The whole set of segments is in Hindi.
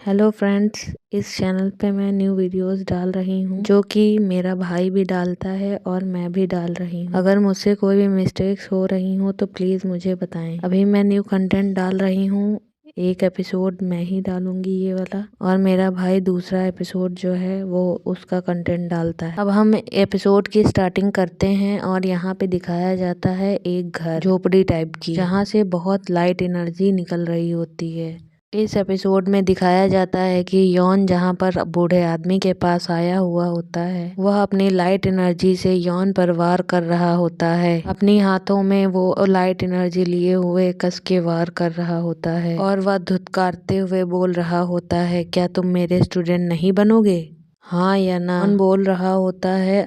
हेलो फ्रेंड्स, इस चैनल पे मैं न्यू वीडियोस डाल रही हूँ जो कि मेरा भाई भी डालता है और मैं भी डाल रही हूँ। अगर मुझसे कोई भी मिस्टेक्स हो रही हो तो प्लीज़ मुझे बताएं। अभी मैं न्यू कंटेंट डाल रही हूँ। एक एपिसोड मैं ही डालूंगी ये वाला, और मेरा भाई दूसरा एपिसोड जो है वो उसका कंटेंट डालता है। अब हम एपिसोड की स्टार्टिंग करते हैं और यहाँ पे दिखाया जाता है एक घर, झोपड़ी टाइप की, जहाँ से बहुत लाइट एनर्जी निकल रही होती है। इस एपिसोड में दिखाया जाता है कि यॉन जहाँ पर बूढ़े आदमी के पास आया हुआ होता है, वह अपनी लाइट एनर्जी से यॉन पर वार कर रहा होता है। अपनी हाथों में वो लाइट एनर्जी लिए हुए कस के वार कर रहा होता है और वह धुतकारते हुए बोल रहा होता है, क्या तुम मेरे स्टूडेंट नहीं बनोगे, हाँ या ना। यॉन बोल रहा होता है,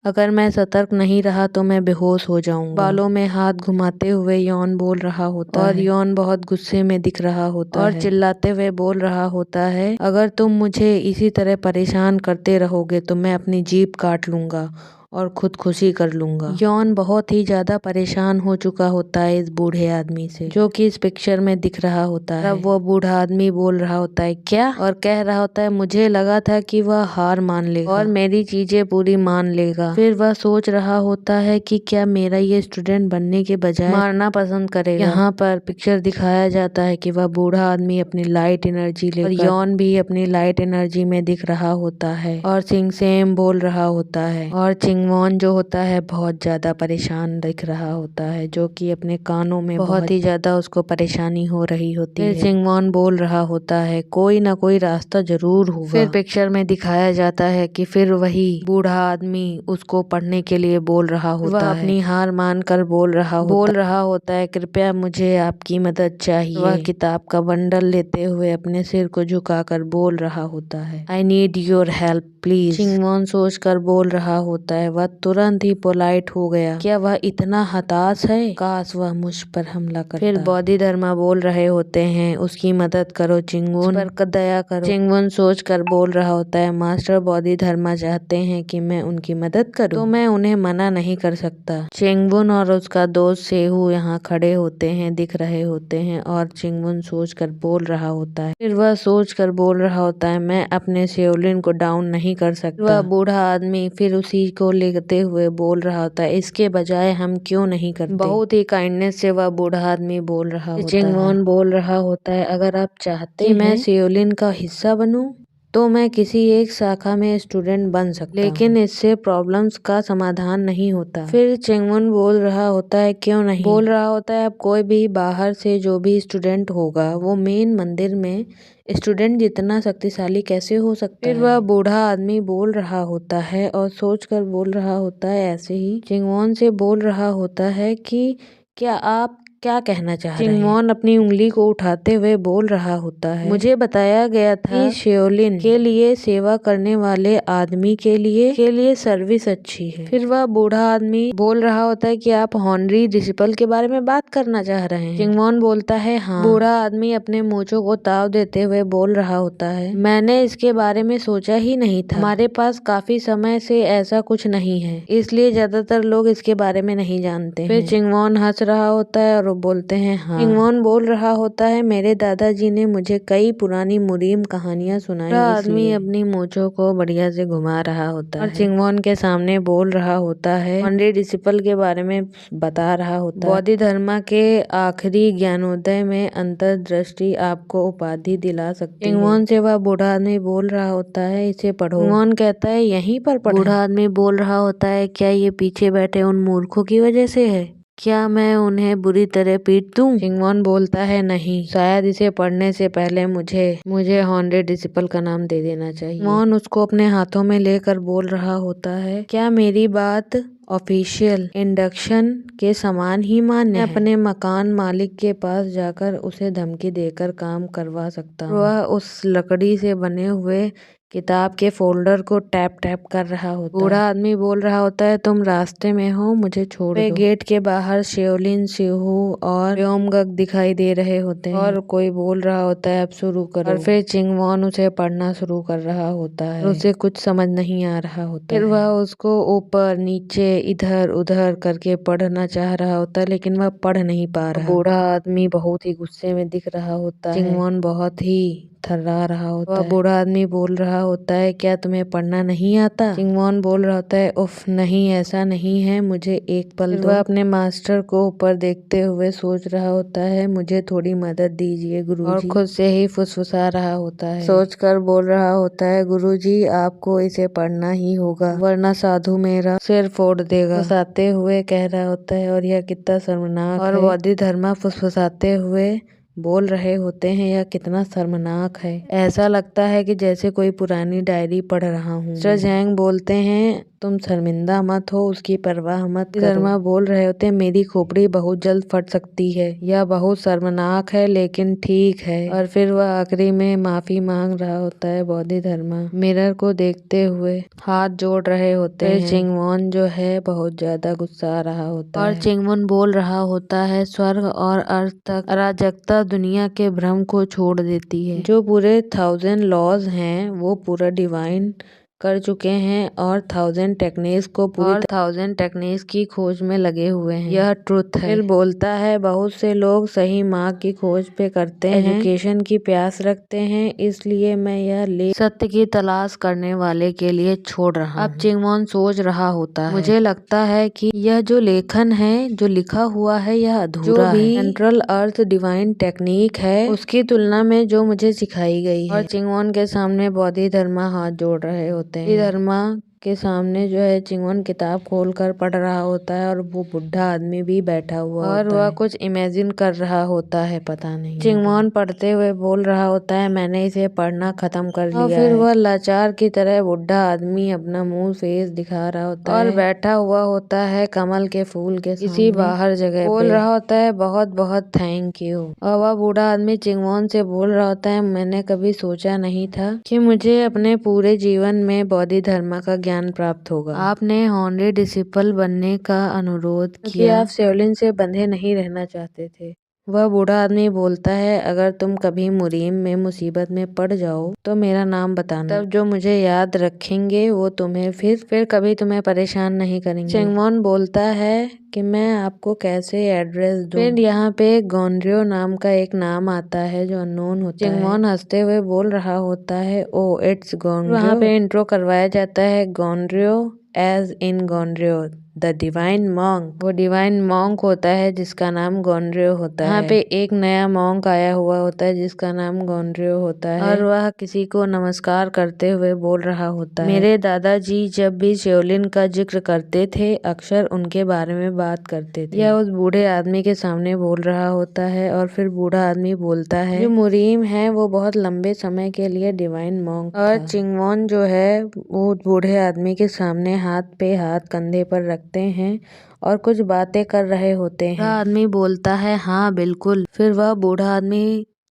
अगर मैं सतर्क नहीं रहा तो मैं बेहोश हो जाऊंगा। बालों में हाथ घुमाते हुए यॉन बोल रहा होता है और यॉन बहुत गुस्से में दिख रहा होता है और चिल्लाते हुए बोल रहा होता है, अगर तुम मुझे इसी तरह परेशान करते रहोगे तो मैं अपनी जीभ काट लूंगा और खुदकुशी कर लूंगा। यॉन बहुत ही ज्यादा परेशान हो चुका होता है इस बूढ़े आदमी से, जो कि इस पिक्चर में दिख रहा होता है। तब वो बूढ़ा आदमी बोल रहा होता है क्या, और कह रहा होता है, मुझे लगा था कि वह हार मान लेगा और मेरी चीजें पूरी मान लेगा। फिर वह सोच रहा होता है कि क्या मेरा ये स्टूडेंट बनने के बजाय मारना पसंद करेगा। यहाँ पर पिक्चर दिखाया जाता है कि वह बूढ़ा आदमी अपनी लाइट एनर्जी लेकर, और यॉन भी अपनी लाइट एनर्जी में दिख रहा होता है और सिंग सेम बोल रहा होता है, और चिंगवॉन जो होता है बहुत ज्यादा परेशान दिख रहा होता है, जो कि अपने कानों में बहुत ही ज्यादा उसको परेशानी हो रही होती है। चिंगवॉन बोल रहा होता है, कोई ना कोई रास्ता जरूर होगा। फिर पिक्चर में दिखाया जाता है कि फिर वही बूढ़ा आदमी उसको पढ़ने के लिए बोल रहा होता है। वह अपनी हार मानकर बोल रहा होता है, कृपया मुझे आपकी मदद चाहिए। वह किताब का बंडल लेते हुए अपने सिर को झुकाकर बोल रहा होता है, I need your help please. चिंगवॉन सोच कर बोल रहा होता है, वह तुरंत ही पोलाइट हो गया। क्या वह इतना हताश है, काश वह मुझ पर हमला करता। फिर बोधिधर्मा बोल रहे होते हैं, उसकी मदद करो चिंगवॉन, पर दया करो। चिंगवॉन सोच कर बोल रहा होता है, मास्टर बोधिधर्मा चाहते हैं कि मैं उनकी मदद करूं तो मैं उन्हें मना नहीं कर सकता। चिंगवॉन और उसका दोस्त सेहू यहाँ खड़े होते हैं, दिख रहे होते हैं, और चिंगवॉन सोच कर बोल रहा होता है, फिर वह सोच कर बोल रहा होता है, मैं अपने शेओलिन को डाउन नहीं कर सकता। वह बूढ़ा आदमी फिर उसी को लेते हुए बोल रहा होता है, इसके बजाय हम क्यों नहीं करते। बहुत ही काइंडनेस से वह बूढ़ा आदमी बोल रहा होता है। चिंगवॉन बोल रहा होता है, अगर आप चाहते हैं मैं शेओलिन का हिस्सा बनूं तो मैं किसी एक शाखा में स्टूडेंट बन सकता हूं, लेकिन इससे प्रॉब्लम्स का समाधान नहीं होता। फिर चिंगवॉन बोल रहा होता है, क्यों नहीं। बोल रहा होता है, अब कोई भी बाहर से जो भी स्टूडेंट होगा वो मेन मंदिर में स्टूडेंट जितना शक्तिशाली कैसे हो सकता है। फिर वह बूढ़ा आदमी बोल रहा होता है और सोचकर बोल रहा होता है, ऐसे ही चिंगवॉन से बोल रहा होता है कि क्या आप क्या कहना चाह रहे हैं। चिंगवॉन अपनी उंगली को उठाते हुए बोल रहा होता है, मुझे बताया गया था कि शेओलिन के लिए सेवा करने वाले आदमी के लिए सर्विस अच्छी है। फिर वह बूढ़ा आदमी बोल रहा होता है कि आप हॉनरी डिसिपल के बारे में बात करना चाह रहे हैं। चिंगवॉन बोलता है, हाँ। बूढ़ा आदमी अपने मूंछों को ताव देते हुए बोल रहा होता है, मैंने इसके बारे में सोचा ही नहीं था, हमारे पास काफी समय से ऐसा कुछ नहीं है, इसलिए ज्यादातर लोग इसके बारे में नहीं जानते। फिर चिंगवॉन हंस रहा होता है और बोलते हैं, हाँ। चिंगवॉन बोल रहा होता है, मेरे दादाजी ने मुझे कई पुरानी मुरीम कहानियां सुनाई। आदमी अपनी मूंछों को बढ़िया से घुमा रहा होता है और चिंगवॉन के सामने बोल रहा होता है, हॉनरी डिसिपल के बारे में बता रहा होता है, बोधिधर्मा के आखिरी ज्ञानोदय में अंतर्दृष्टि आपको उपाधि दिला सकती है। चिंगवॉन से वह बूढ़ा आदमी बोल रहा होता है, इसे पढ़ो। चिंगवॉन कहता है, यहीं पर पढ़ें। बूढ़ा आदमी बोल रहा होता है, क्या ये पीछे बैठे उन मूर्खों की वजह से है, क्या मैं उन्हें बुरी तरह पीट दूं। चिंगवॉन बोलता है, नहीं, शायद इसे पढ़ने से पहले मुझे हॉनरी डिसिपल का नाम दे देना चाहिए। चिंगवॉन उसको अपने हाथों में लेकर बोल रहा होता है, क्या मेरी बात ऑफिशियल इंडक्शन के समान ही मान्य है। अपने मकान मालिक के पास जाकर उसे धमकी देकर काम करवा सकता हूँ। वह उस लकड़ी से बने हुए किताब के फोल्डर को टैप टैप कर रहा होता है। बूढ़ा आदमी बोल रहा होता है, तुम रास्ते में हो, मुझे छोड़ दो। गेट के बाहर शेओलिन, सेहू और व्योमगक दिखाई दे रहे होते हैं और कोई बोल रहा होता है, अब शुरू करो। और फिर चिंगवॉन उसे पढ़ना शुरू कर रहा होता है, उसे कुछ समझ नहीं आ रहा होता है। फिर वह उसको ऊपर नीचे इधर उधर करके पढ़ना चाह रहा होता है, लेकिन वह पढ़ नहीं पा रहा। बूढ़ा आदमी बहुत ही गुस्से में दिख रहा होता है। चिंगवॉन बहुत ही थर्रा रहा होता है। वह बूढ़ा आदमी बोल रहा होता है, क्या तुम्हें पढ़ना नहीं आता? चिंगमोन बोल रहा होता है, उफ नहीं, ऐसा नहीं है, मुझे एक पल दो। वह अपने मास्टर को ऊपर देखते हुए सोच रहा होता है, मुझे थोड़ी मदद दीजिए गुरुजी। और खुद से ही फुसफुसा रहा होता है। सोचकर बोल रहा होता है, गुरुजी आपको इसे पढ़ना ही होगा, वरना साधु मेरा सिर फोड़ देगा। फुसफुसाते हुए कह रहा होता है, और यह कितना शर्मनाक है। और बोधिधर्मा फुसफुसाते हुए बोल रहे होते हैं, यह कितना शर्मनाक है। ऐसा लगता है कि जैसे कोई पुरानी डायरी पढ़ रहा हूँ। मिस्टर झैंग बोलते हैं, तुम शर्मिंदा मत हो, उसकी परवाह मत करो। धर्मा बोल रहे होते हैं, मेरी खोपड़ी बहुत जल्द फट सकती है, यह बहुत शर्मनाक है लेकिन ठीक है। और फिर वह आखिरी में माफी मांग रहा होता है। बोधिधर्मा मिरर को देखते हुए हाथ जोड़ रहे होते हैं। चिंगमोन जो है बहुत ज्यादा गुस्सा आ रहा होता है। और चिंगमोन बोल रहा होता है, स्वर्ग और अर्थ तक अराजकता दुनिया के भ्रम को छोड़ देती है। जो पूरे 1000 लॉज हैं वो पूरा डिवाइन कर चुके हैं और 1000 टेक्निक्स को पूरी 1000 टेक्निक्स की खोज में लगे हुए हैं। यह ट्रुथ है। फिर बोलता है, बहुत से लोग सही मार्ग की खोज पे करते हैं, एजुकेशन की प्यास रखते हैं, इसलिए मैं यह लेख सत्य की तलाश करने वाले के लिए छोड़ रहा हूँ। अब चिंगमोन सोच रहा होता है, मुझे लगता है कि यह जो लेखन है, जो लिखा हुआ है, यह अधूरा है। सेंट्रल अर्थ डिवाइन टेक्निक है उसकी तुलना में जो मुझे सिखाई गई है। और चिंगमोन के सामने बोधिधर्मा हाथ जोड़ रहे होते हैं। बोधिधर्मा के सामने जो है चिंगमोन किताब खोलकर पढ़ रहा होता है और वो बुढ़ा आदमी भी बैठा हुआ और वह कुछ इमेजिन कर रहा होता है, पता नहीं। चिंगमोन पढ़ते हुए बोल रहा होता है, मैंने इसे पढ़ना खत्म कर लिया। और फिर वह लाचार की तरह बुढ़ा आदमी अपना मुंह फेस दिखा रहा होता है और बैठा हुआ होता है कमल के फूल के किसी बाहर जगह बोल रहा होता है, बहुत बहुत थैंक यू। और वह बूढ़ा आदमी चिंगमोन से बोल रहा होता है, मैंने कभी सोचा नहीं था कि मुझे अपने पूरे जीवन में बोधिधर्मा का ज्ञान प्राप्त होगा। आपने हॉनरी डिसिपल बनने का अनुरोध किया, आप शेओलिन से बंधे नहीं रहना चाहते थे। वह बूढ़ा आदमी बोलता है, अगर तुम कभी मुरीम में मुसीबत में पड़ जाओ तो मेरा नाम बताना, तब जो मुझे याद रखेंगे वो तुम्हें फिर कभी तुम्हें परेशान नहीं करेंगे। चिंगमोन बोलता है कि मैं आपको कैसे एड्रेस दूं। फिर यहाँ पे गोनरियो नाम का एक नाम आता है जो अननोन होता है। चिंगमोन हंसते हुए बोल रहा होता है, ओ इट्स गोनरियो। वहाँ पे इंट्रो करवाया जाता है, Gonario as in Gonario the divine monk. वो डिवाइन मॉन्क होता है जिसका नाम गोनरियो होता है। यहाँ पे एक नया मॉन्क आया हुआ होता है जिसका नाम गोनरियो होता है और वह किसी को नमस्कार करते हुए बोल रहा होता है, मेरे दादाजी जब भी शेओलिन का जिक्र करते थे अक्सर उनके बारे में बात करते थे। यह उस बूढ़े आदमी के सामने बोल रहा होता है और फिर बूढ़ा आदमी बोलता है, जो मुरीम है वो बहुत लंबे समय के लिए डिवाइन मॉन्क था। और चिंगमोन जो है वो बूढ़े आदमी के सामने हाथ पे हाथ कंधे पर रखते हैं और कुछ बातें कर रहे होते हैं। बूढ़ा आदमी बोलता है, हाँ बिल्कुल। फिर वह बूढ़ा आदमी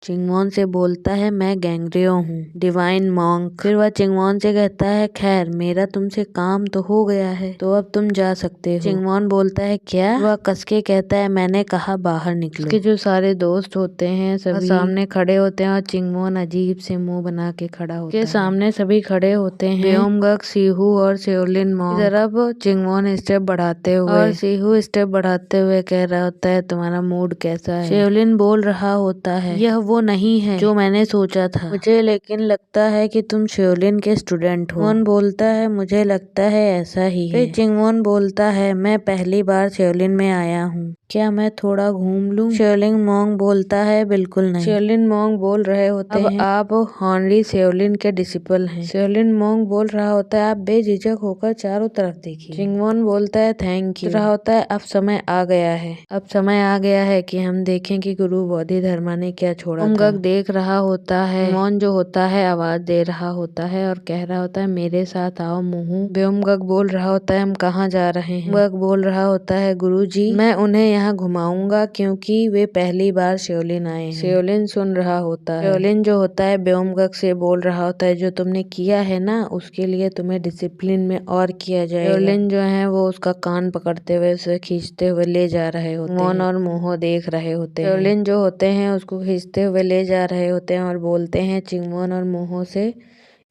चिंगमोन से बोलता है, मैं गैंग्रियो हूँ, डिवाइन मॉन्क। फिर वह चिंगमोन से कहता है, खैर मेरा तुमसे काम तो हो गया है, तो अब तुम जा सकते हो। चिंगमोन बोलता है, क्या? वह कसके कहता है, मैंने कहा बाहर निकलो। उसके जो सारे दोस्त होते हैं सभी सामने खड़े होते हैं और चिंगमोन अजीब से मुंह बना के खड़ा होता है। सामने सभी खड़े होते हैं, बेओमगक, सीहू और शेओलिन मॉन्क। तरफ चिंगमोन स्टेप बढ़ाते हुए और सीहू स्टेप बढ़ाते हुए कह रहा होता है, तुम्हारा मूड कैसा है? शेओलिन बोल रहा होता है, यह वो नहीं है जो मैंने सोचा था, मुझे लेकिन लगता है कि तुम शेओलिन के स्टूडेंट हो। चिंगमोन बोलता है, मुझे लगता है ऐसा ही है। चिंगमोन बोलता है, मैं पहली बार शेओलिन में आया हूँ, क्या मैं थोड़ा घूम लूं? शेओलिन मॉन्क बोलता है, बिल्कुल नहीं। शेओलिन मॉन्क बोल रहे होते हैं, आप हॉनरी शेओलिन के डिसिपल हैं। शेओलिन मॉन्क बोल रहा होता है, आप बेझिझक होकर चारों तरफ देखिए। चिंगमोन बोलता है, थैंक यू। रहा होता है, अब समय आ गया है, अब समय आ गया है कि हम देखें कि गुरु बोधिधर्मा ने क्या छोड़ा था। देख रहा होता है, चिंगमोन जो होता है आवाज दे रहा होता है और कह रहा होता है, मेरे साथ आओ मुहू। बेओमगक बोल रहा होता है, हम कहाँ जा रहे हैं? बेओमगक बोल रहा होता है, गुरुजी मैं उन्हें यहाँ घुमाऊंगा क्योंकि वे पहली बार शेओलिन आए हैं। शेओलिन सुन रहा होता है। शेओलिन जो होता है बेओमगक से बोल रहा होता है, जो तुमने किया है ना उसके लिए तुम्हें डिसिप्लिन में और किया जाएगा। शेओलिन जो है वो उसका कान पकड़ते हुए उसे खींचते हुए ले जा रहे होते हैं। मोन और मुहो देख रहे होते हैं। शेओलिन जो होते हैं उसको खींचते हुए ले जा रहे होते हैं और बोलते हैं चिंगमोन और मुहो से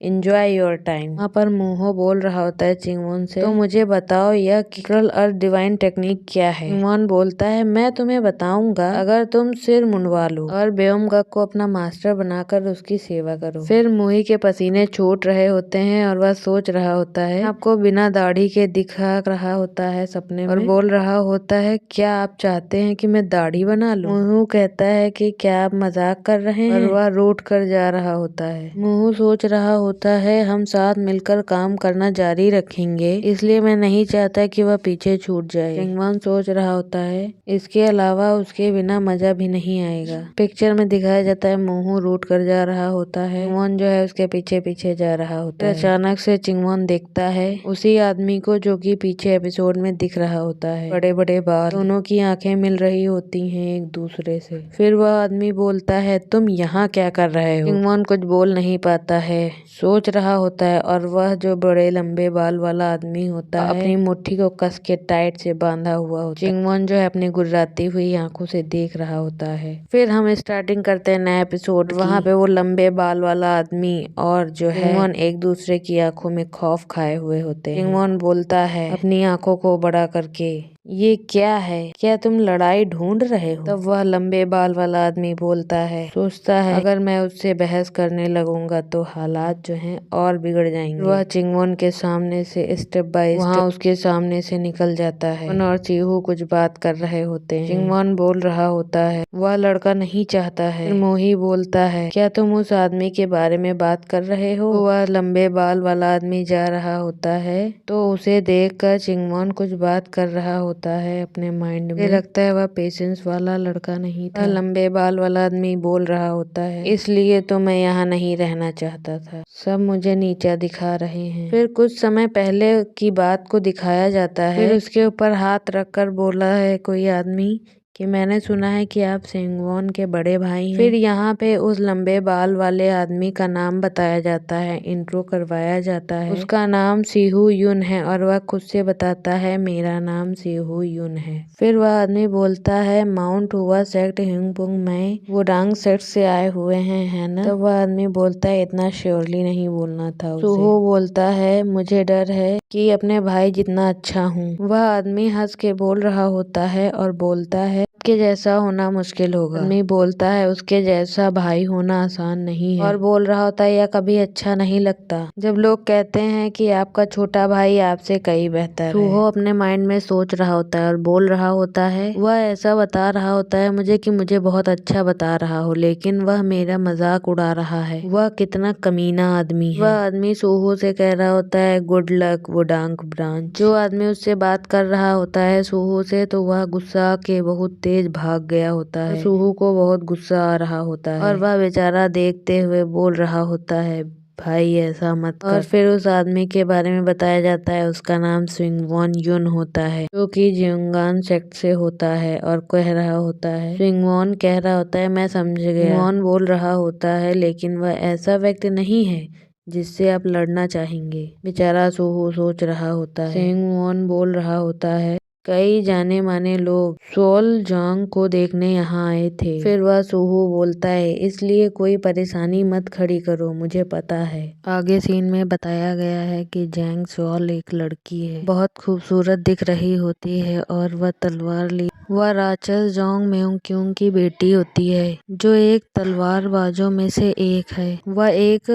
एंजॉय योर टाइम। वहाँ पर मूहो बोल रहा होता है चिंगवॉन से, तो मुझे बताओ यह नेचुरल और डिवाइन टेक्निक क्या है। चिंगवॉन बोलता है मैं तुम्हें बताऊंगा अगर तुम सिर मुंडवा लो और बेओमगक को अपना मास्टर बनाकर उसकी सेवा करो। फिर मुही के पसीने छूट रहे होते हैं और वह सोच रहा होता है, आपको बिना दाढ़ी के दिखा रहा होता है सपने में और बोल रहा होता है क्या आप चाहते हैं कि मैं दाढ़ी बना लूं। मुहू कहता है कि क्या आप मजाक कर रहे हैं और वह रूठ कर जा रहा होता है। मुहू सोच रहा होता है हम साथ मिलकर काम करना जारी रखेंगे, इसलिए मैं नहीं चाहता कि वह पीछे छूट जाए। चिंगवॉन सोच रहा होता है इसके अलावा उसके बिना मजा भी नहीं आएगा। पिक्चर में दिखाया जाता है मुहू रूठ कर जा रहा होता है, चिंगवॉन जो है उसके पीछे पीछे जा रहा होता है। अचानक से चिंगवॉन देखता है उसी आदमी को जो कि पीछे एपिसोड में दिख रहा होता है, बड़े बड़े बाल, दोनों की आंखें मिल रही होती हैं एक दूसरे से। फिर वह आदमी बोलता है तुम यहाँ क्या कर रहे हो। चिंगवॉन कुछ बोल नहीं पाता है, सोच रहा होता है और वह जो बड़े लंबे बाल वाला आदमी होता है अपनी मुट्ठी को कस के टाइट से बांधा हुआ होता है। चिंगवॉन जो है अपनी गुर्राती हुई आंखों से देख रहा होता है। फिर हम स्टार्टिंग करते हैं नया एपिसोड। वहाँ पे वो लंबे बाल वाला आदमी और जो है चिंगवॉन एक दूसरे की आंखों में खौफ खाए हुए होते हैं। चिंगवॉन बोलता है अपनी आंखों को बड़ा करके ये क्या है, क्या तुम लड़ाई ढूंढ रहे हो। तब वह लंबे बाल वाला आदमी बोलता है, सोचता है अगर मैं उससे बहस करने लगूंगा तो हालात जो हैं और बिगड़ जाएंगे। वह चिंगवॉन के सामने से स्टेप बाय स्टेप वहाँ उसके सामने से निकल जाता है। चिंगवॉन और चीहू कुछ बात कर रहे होते हैं। चिंगवॉन बोल रहा होता है वह लड़का नहीं चाहता है। फिर मोही बोलता है क्या तुम उस आदमी के बारे में बात कर रहे हो। तो वह लंबे बाल वाला आदमी जा रहा होता है तो उसे देख कर चिंगवॉन कुछ बात कर रहा होता है अपने माइंड में। लगता है वह पेशेंस वाला लड़का नहीं था। लंबे बाल वाला आदमी बोल रहा होता है इसलिए तो मैं यहाँ नहीं रहना चाहता था, सब मुझे नीचा दिखा रहे हैं। फिर कुछ समय पहले की बात को दिखाया जाता है। फिर उसके ऊपर हाथ रखकर बोला है कोई आदमी कि मैंने सुना है कि आप चिंगवॉन के बड़े भाई हैं। फिर यहाँ पे उस लंबे बाल वाले आदमी का नाम बताया जाता है, इंट्रो करवाया जाता है। उसका नाम सीहू युन है और वह खुद से बताता है मेरा नाम सीहू युन है। फिर वह आदमी बोलता है माउंट हुआ सेक्ट हिंगपुंग में वुडांग सेक्ट से आए हुए हैं, है ना। तो वह आदमी बोलता है इतना श्योरली नहीं बोलना था उसे। सूहो बोलता है मुझे डर है कि अपने भाई जितना अच्छा हूँ। वह आदमी हंस के बोल रहा होता है और बोलता है उसके जैसा होना मुश्किल होगा। आदमी बोलता है उसके जैसा भाई होना आसान नहीं है और बोल रहा होता है यह कभी अच्छा नहीं लगता जब लोग कहते हैं कि आपका छोटा भाई आपसे कहीं बेहतर है। सूहो अपने माइंड में सोच रहा होता है और बोल रहा होता है वह ऐसा बता रहा होता है मुझे कि मुझे बहुत अच्छा बता रहा हो, लेकिन वह मेरा मजाक उड़ा रहा है। वह कितना कमीना आदमी है। वह आदमी सूहो से कह रहा होता है गुड लक वुडांग ब्रांच। जो आदमी उससे बात कर रहा होता है सूहो से तो वह गुस्सा के बहुत तेज भाग गया होता है। सूहो को बहुत गुस्सा आ रहा होता है और वह बेचारा देखते हुए बोल रहा होता है भाई ऐसा मत कर। और फिर उस आदमी के बारे में बताया जाता है उसका नाम चिंगवॉन युन होता है जो कि जियोंगान सेक्ट से होता है और कह रहा होता है चिंगवॉन कह रहा होता है मैं समझ गया। चिंगवॉन बोल रहा होता है लेकिन वह ऐसा व्यक्ति नहीं है जिससे आप लड़ना चाहेंगे। बेचारा सूहो सोच रहा होता है। चिंगवॉन बोल रहा होता है कई जाने माने लोग सोल जांग को देखने यहाँ आए थे। फिर वह सूहो बोलता है इसलिए कोई परेशानी मत खड़ी करो, मुझे पता है। आगे सीन में बताया गया है कि जैंग सोल एक लड़की है, बहुत खूबसूरत दिख रही होती है और वह तलवार ली वह राक्षस जोंग म्योंग क्यूंग की बेटी होती है जो एक तलवारबाजों में से एक है। वह एक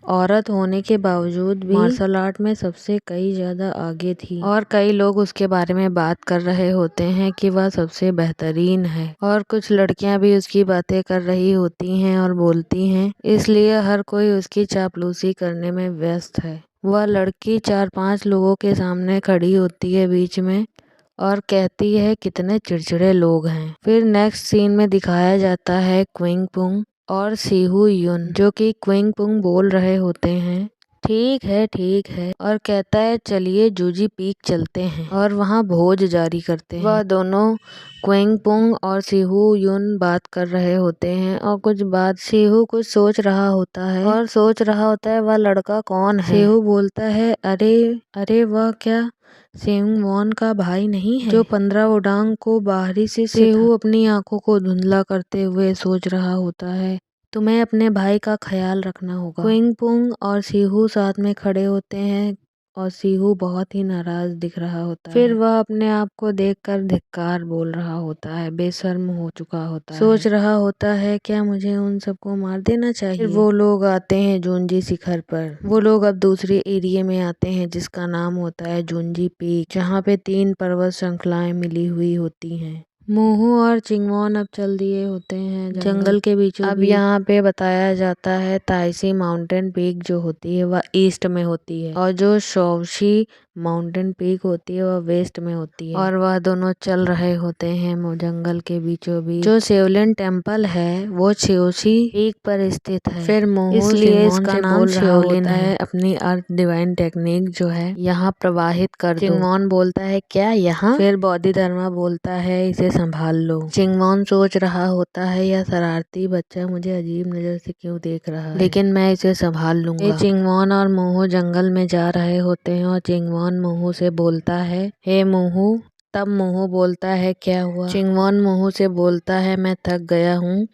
औरत होने के बावजूद भी मार्शल आर्ट में सबसे कई ज्यादा आगे थी और कई लोग उसके बारे में बात कर रहे होते हैं कि वह सबसे बेहतरीन है और कुछ लड़कियां भी उसकी बातें कर रही होती हैं और बोलती हैं, इसलिए हर कोई उसकी चापलूसी करने में व्यस्त है। वह लड़की 4-5 लोगों के सामने खड़ी होती है बीच में और कहती है कितने चिड़चिड़े लोग हैं। फिर नेक्स्ट सीन में दिखाया जाता है क्विंग पुंग और सीहू युन जो कि क्विंग पुंग बोल रहे होते हैं ठीक है और कहता है चलिए जूजी पीक चलते हैं और वहाँ भोज जारी करते हैं। वह दोनों क्विंग पुंग और सीहू युन बात कर रहे होते हैं और कुछ बात सीहू कुछ सोच रहा होता है और सोच रहा होता है वह लड़का कौन है। सीहू बोलता है अरे वह क्या चिंगवॉन का भाई नहीं है जो 15 वुडांग को बाहरी से। सीहू अपनी आंखों को धुंधला करते हुए सोच रहा होता है तुम्हें अपने भाई का ख्याल रखना होगा। क्विंग पुंग और सीहू साथ में खड़े होते हैं और सीहू बहुत ही नाराज दिख रहा होता है। फिर वह अपने आप को देखकर धिक्कार बोल रहा होता है, बेशर्म हो चुका होता है। सोच रहा होता है क्या मुझे उन सबको मार देना चाहिए। फिर वो लोग आते हैं जूंजी शिखर पर। वो लोग अब दूसरे एरिया में आते हैं जिसका नाम होता है जूंजी पीक, जहाँ पे 3 पर्वत श्रृंखलाएं मिली हुई होती हैं। मोहू और चिंगमोन अब चल दिए होते हैं जंगल के बीचों अब यहाँ पे बताया जाता है ताइसी माउंटेन पीक जो होती है वह ईस्ट में होती है और जो शौशी माउंटेन पीक होती है वह वेस्ट में होती है और वह दोनों चल रहे होते हैं जंगल के बीचों बीच। जो शिवलिंग टेम्पल है वो शौशी पीक पर स्थित है। फिर मोहू इसलिए इसका नाम शिवलिंग है। अपनी अर्थ डिवाइन टेक्निक जो है यहाँ प्रवाहित कर दो। चिंगमोन बोलता है क्या यहाँ। फिर बोधिधर्मा बोलता है इसे संभाल लो। चिंगमोन सोच रहा होता है यह शरारती बच्चा मुझे अजीब नजर से क्यों देख रहा है, लेकिन मैं इसे संभाल लूंगा। चिंगमोन और मोहू जंगल में जा रहे होते हैं और चिंगमोन मोहू से बोलता है हे मोहू। तब मोहू बोलता है क्या हुआ। चिंगमोन मोहू से बोलता है मैं थक गया हूँ,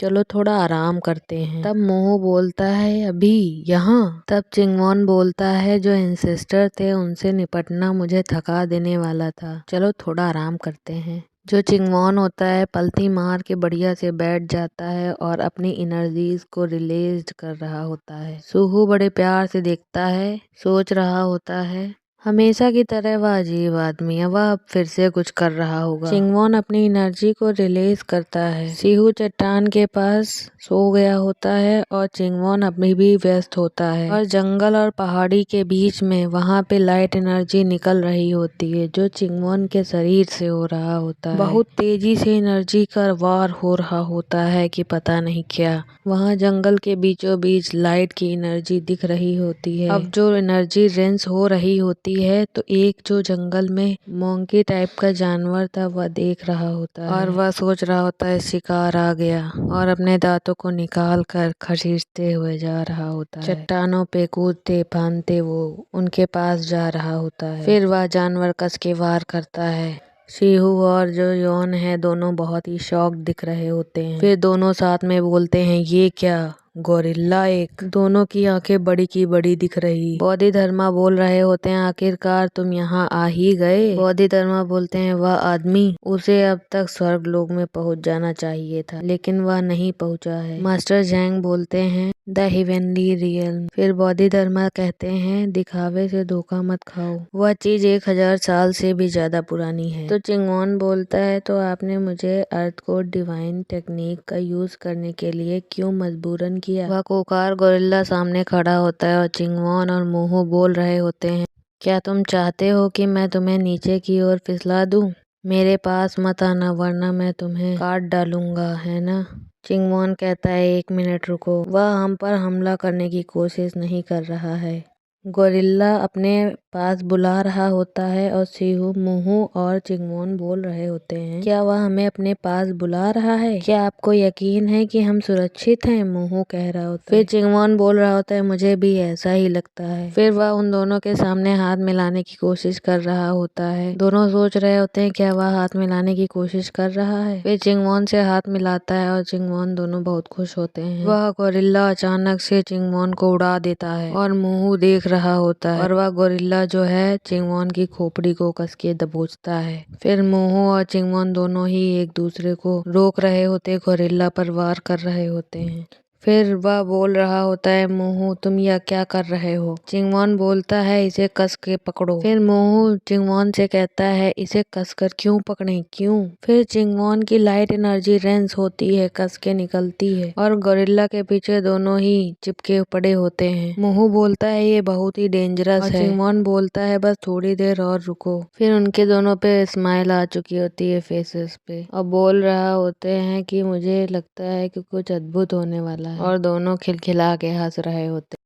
चलो थोड़ा आराम करते हैं। तब मोहू बोलता है अभी यहाँ। तब चिंगमोन बोलता है जो एंसेस्टर थे उनसे निपटना मुझे थका देने वाला था, चलो थोड़ा आराम करते हैं। जो चिंगमोन होता है पलथी मार के बढ़िया से बैठ जाता है और अपनी एनर्जीज को रिलीज कर रहा होता है। सूहू बड़े प्यार से देखता है, सोच रहा होता है हमेशा की तरह वह अजीब आदमी है, वह अब फिर से कुछ कर रहा होगा। चिंगमोन अपनी एनर्जी को रिलीज करता है। सीहू चट्टान के पास सो गया होता है और चिंगमोन अभी भी व्यस्त होता है और जंगल और पहाड़ी के बीच में वहाँ पे लाइट एनर्जी निकल रही होती है जो चिंगमोन के शरीर से हो रहा होता है। बहुत तेजी से एनर्जी का वार हो रहा होता है कि पता नहीं क्या। वहाँ जंगल के बीचों बीच लाइट की एनर्जी दिख रही होती है। अब जो एनर्जी रेंस हो रही होती है तो एक जो जंगल में मोंकी टाइप का जानवर था वह देख रहा होता है और वह सोच रहा होता है शिकार आ गया और अपने दांतों को निकाल कर खरीदते हुए जा रहा होता है। चट्टानों पे कूदते फांदते वो उनके पास जा रहा होता है। फिर वह जानवर कस के वार करता है। सीहू और जो योन है दोनों बहुत ही शॉक दिख रहे होते हैं। फिर दोनों साथ में बोलते हैं ये क्या गोरिल्ला एक। दोनों की आंखें बड़ी की बड़ी दिख रही। बोधिधर्मा बोल रहे होते हैं आखिरकार तुम यहाँ आ ही गए। बोधिधर्मा बोलते हैं वह आदमी उसे अब तक स्वर्ग लोक में पहुँच जाना चाहिए था लेकिन वह नहीं पहुँचा है। मास्टर जैंग बोलते हैं द हेवनली रियल। फिर बोधिधर्मा कहते हैं दिखावे से धोखा मत खाओ, वह चीज 1000 साल से भी ज्यादा पुरानी है। तो चिंगमोन बोलता है तो आपने मुझे अर्थ को डिवाइन टेक्निक का यूज करने के लिए क्यों मजबूरन किया। वह कोकार गोरिल्ला सामने खड़ा होता है और चिंगमोन और मोहू बोल रहे होते हैं क्या तुम चाहते हो कि मैं तुम्हें नीचे की ओर फिसला दूं। मेरे पास मत आना वरना मैं तुम्हें काट डालूंगा, है ना। चिंगमोन कहता है 1 मिनट रुको, वह हम पर हमला करने की कोशिश नहीं कर रहा है। गोरिल्ला अपने पास बुला रहा होता है और सीहू मोहू और चिंगमोन बोल रहे होते हैं क्या वह हमें अपने पास बुला रहा है, क्या आपको यकीन है कि हम सुरक्षित हैं। मोहू कह रहा होता है। फिर चिंगमोन बोल रहा होता है मुझे भी ऐसा ही लगता है। फिर वह उन दोनों के सामने हाथ मिलाने की कोशिश कर रहा होता है। दोनों सोच रहे होते हैं क्या वह हाथ मिलाने की कोशिश कर रहा है। फिर चिंगमोन से हाथ मिलाता है और चिंगमोन दोनों बहुत खुश होते हैं। वह गोरिल्ला अचानक से चिंगमोन को उड़ा देता है और मोहू देख रहा होता है और वह गोरिल्ला जो है चिंगमोन की खोपड़ी को कस के दबोचता है। फिर मोहू और चिंगमोन दोनों ही एक दूसरे को रोक रहे होते गोरिल्ला पर वार कर रहे होते हैं। फिर वह बोल रहा होता है मोहू तुम यह क्या कर रहे हो। चिंगमोन बोलता है इसे कस के पकड़ो। फिर मोहू चिंगमोन से कहता है इसे कस कर क्यों पकड़ें, क्यों। फिर चिंगमोन की लाइट एनर्जी रेंस होती है, कस के निकलती है और गोरिल्ला के पीछे दोनों ही चिपके पड़े होते हैं। मोहू बोलता है ये बहुत ही डेंजरस है। चिंगमोन बोलता है बस थोड़ी देर और रुको। फिर उनके दोनों पे स्माइल आ चुकी होती है फेसेस पे और बोल रहा होते हैं कि मुझे लगता है कि कुछ अद्भुत होने वाला है और दोनों खिलखिला के हंस रहे होते।